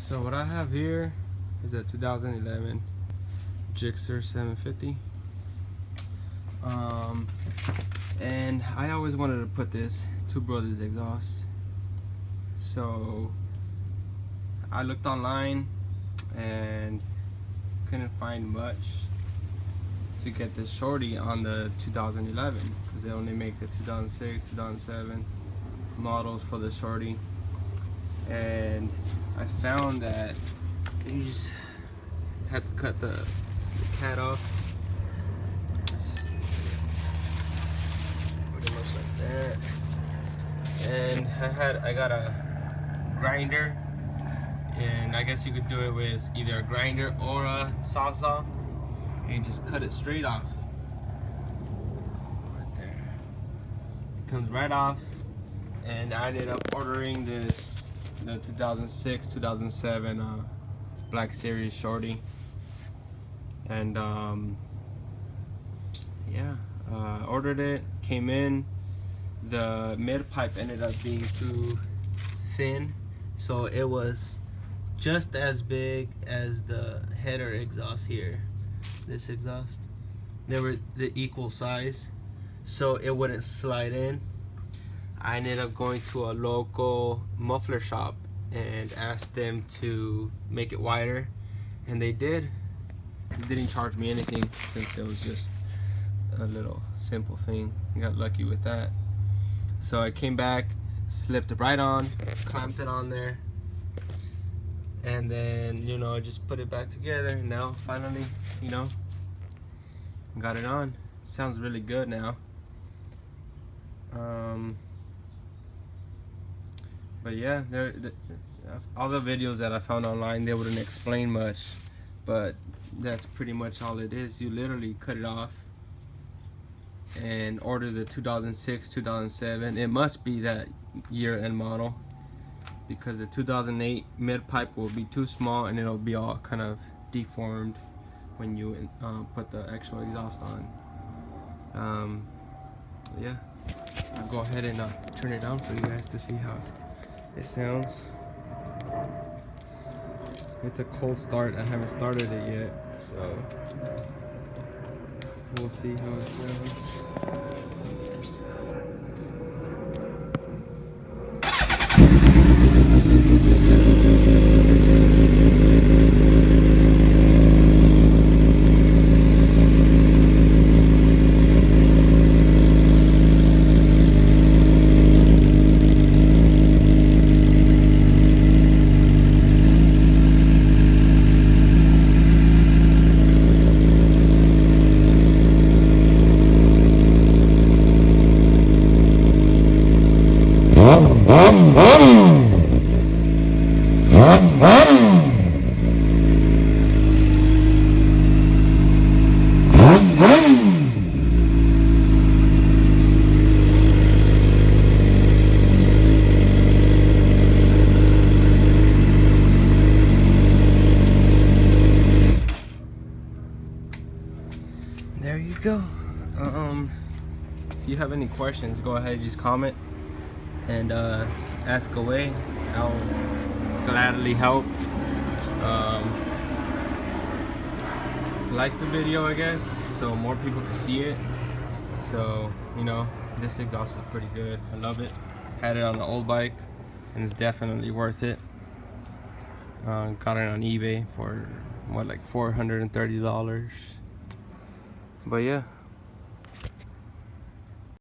So what I have here is a 2011 Gsxr 750. And I always wanted to put this Two Brothers exhaust. So I looked online and couldn't find much to get this shorty on the 2011 because they only make the 2006, 2007 models for the shorty. And I found that you just had to cut the cat off. Pretty much like that. And I got a grinder, and I guess you could do it with either a grinder or a sawzall, and just cut it straight off. Right there. It comes right off. And I ended up ordering the 2006, 2007 Black Series shorty, and ordered it. Came in. The mid pipe ended up being too thin, so it was just as big as the header exhaust here. This exhaust, they were the equal size, so it wouldn't slide in. I ended up going to a local muffler shop and asked them to make it wider, and they did. They didn't charge me anything since it was just a little simple thing. I got lucky with that. So I came back, slipped it right on, clamped it on there, and then, you know, just put it back together. And now finally, you know, got it on. Sounds really good now. But yeah, all the videos that I found online, they wouldn't explain much, but that's pretty much all it is. You literally cut it off and order the 2006, 2007. It must be that year-end model, because the 2008 mid pipe will be too small and it'll be all kind of deformed when you put the actual exhaust on. Yeah, I'll go ahead and turn it down for you guys to see how it sounds. It's a cold start. I haven't started it yet, so we'll see how it sounds. There you go. If you have any questions, go ahead, just comment and ask away. I'll gladly help. Like the video, I guess, so more people can see it. So, you know, this exhaust is pretty good. I love it. Had it on an old bike, and it's definitely worth it. Got it on eBay for what, like $430. But yeah.